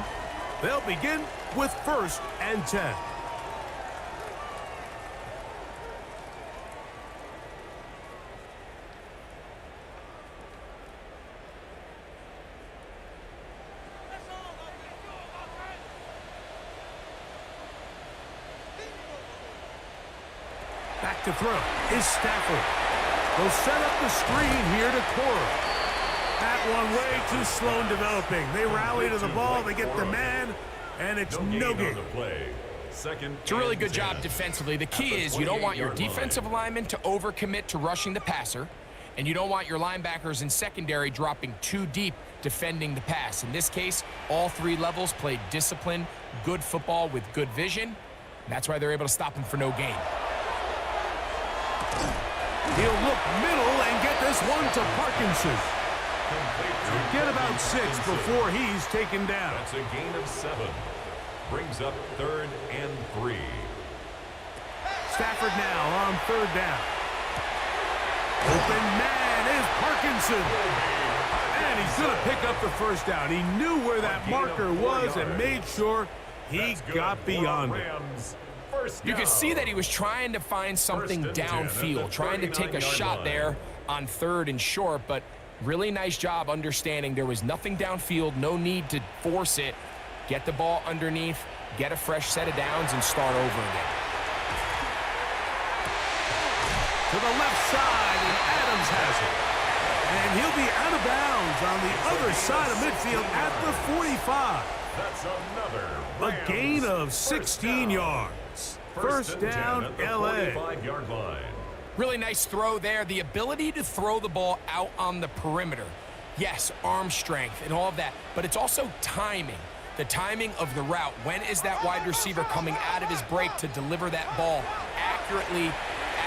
They'll begin with 1st and 10. Back to throw is Stafford. They'll set up the screen here to Cora. That one way too slow in developing. They rally to the ball, they get the man, and it's no gain. It's a really good job defensively. The key is you don't want your defensive linemen to overcommit to rushing the passer, and you don't want your linebackers in secondary dropping too deep defending the pass. In this case, all 3 levels played disciplined, good football with good vision. That's why they're able to stop him for no gain. He'll look middle and get this one to Parkinson. Get about 6 before he's taken down. That's a gain of 7. Brings up 3rd and 3. Stafford now on 3rd down. Open man is Parkinson. And he's going to pick up the 1st down. He knew where that marker was and made sure he got beyond it. You could see that he was trying to find something downfield, trying to take a shot there on 3rd and short, but really nice job understanding there was nothing downfield, no need to force it. Get the ball underneath, get a fresh set of downs, and start over again. To the left side, and Adams has it. And he'll be out of bounds on the other side of midfield at the 45. That's another A gain of 16 yards. 1st down, L.A. 45-yard line. Really nice throw there. The ability to throw the ball out on the perimeter. Yes, arm strength and all of that, but it's also timing. The timing of the route. When is that wide receiver coming out of his break to deliver that ball accurately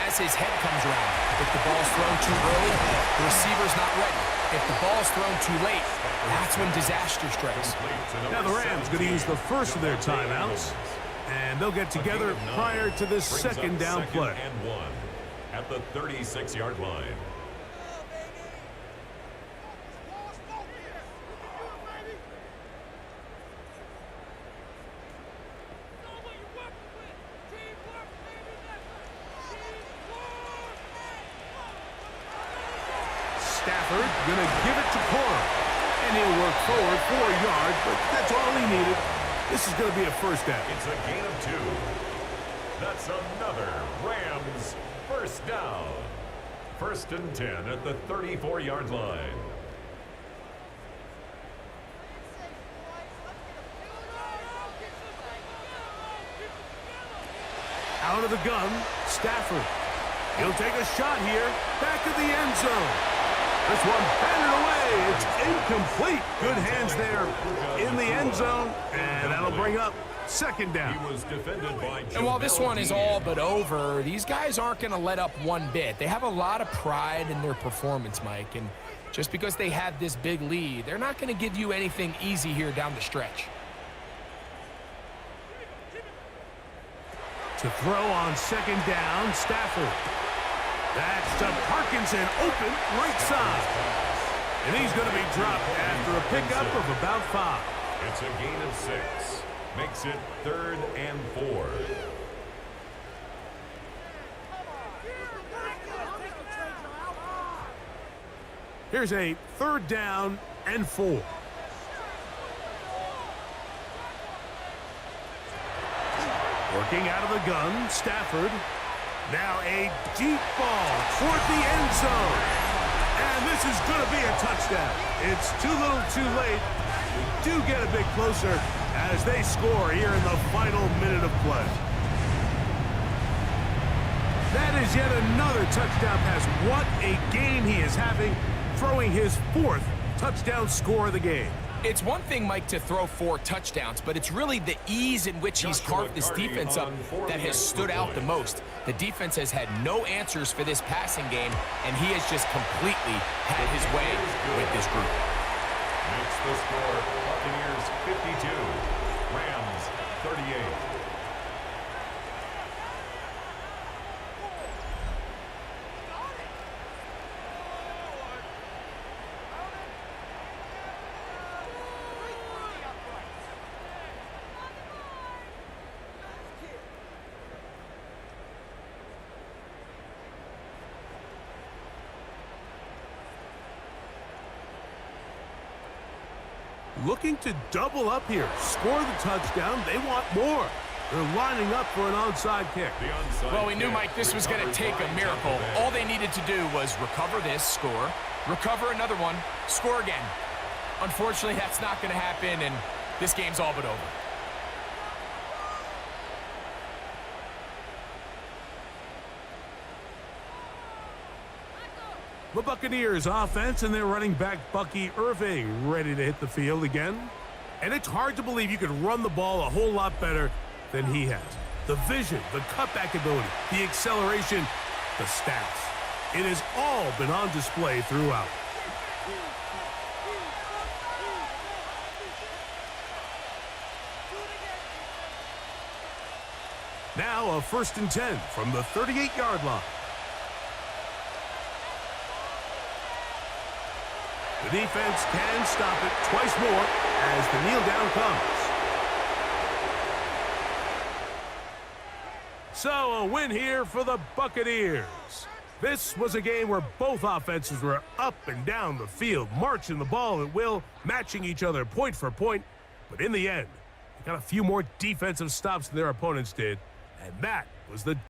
as his head comes around? If the ball's thrown too early, the receiver's not ready. If the ball's thrown too late, that's when disaster strikes. Now the Rams going to use the first of their timeouts, and they'll get together prior to this 2nd down play. And 1 at the 36-yard line. Stafford going to give it to Cora. And he'll work forward for a yard, but that's all he needed. This is going to be a 1st down. It's a gain of 2. That's another Rams 1st down. 1st and 10 at the 34-yard line. Out of the gun, Stafford. He'll take a shot here, back of the end zone. This one batted away. It's incomplete. Good hands there in the end zone, and that'll bring up 2nd down. He was defended by And while this one is all but over, these guys aren't going to let up one bit. They have a lot of pride in their performance, Mike, and just because they had this big lead, they're not going to give you anything easy here down the stretch. To throw on second down, Stafford. That's to Parkinson, open right side. And he's going to be dropped after a pickup of about 5. It's a gain of 6. Makes it 3rd and 4. Here's a 3rd down and 4. Working out of the gun, Stafford. Now a deep ball toward the end zone. And this is going to be a touchdown. It's too little too late. We do get a bit closer as they score here in the final minute of play. That is yet another touchdown pass. What a game he is having, throwing his 4th touchdown score of the game. It's one thing, Mike, to throw 4 touchdowns, but it's really the ease in which he's carved this defense up that has stood out the most. The defense has had no answers for this passing game, and he has just completely had his way with this group. Makes the score Buccaneers 52, Rams 38. Looking to double up here. Score the touchdown. They want more. They're lining up for an onside kick. Well, we knew, Mike, this was going to take a miracle. All they needed to do was recover this, score, recover another one, score again. Unfortunately, that's not going to happen, and this game's all but over. The Buccaneers offense and their running back Bucky Irving ready to hit the field again. And it's hard to believe you could run the ball a whole lot better than he has. The vision, the cutback ability, the acceleration, the stats. It has all been on display throughout. Now a 1st and 10 from the 38-yard line. The defense can stop it twice more as the kneel down comes. So a win here for the Buccaneers. This was a game where both offenses were up and down the field, marching the ball at will, matching each other point for point. But in the end, they got a few more defensive stops than their opponents did, and that was the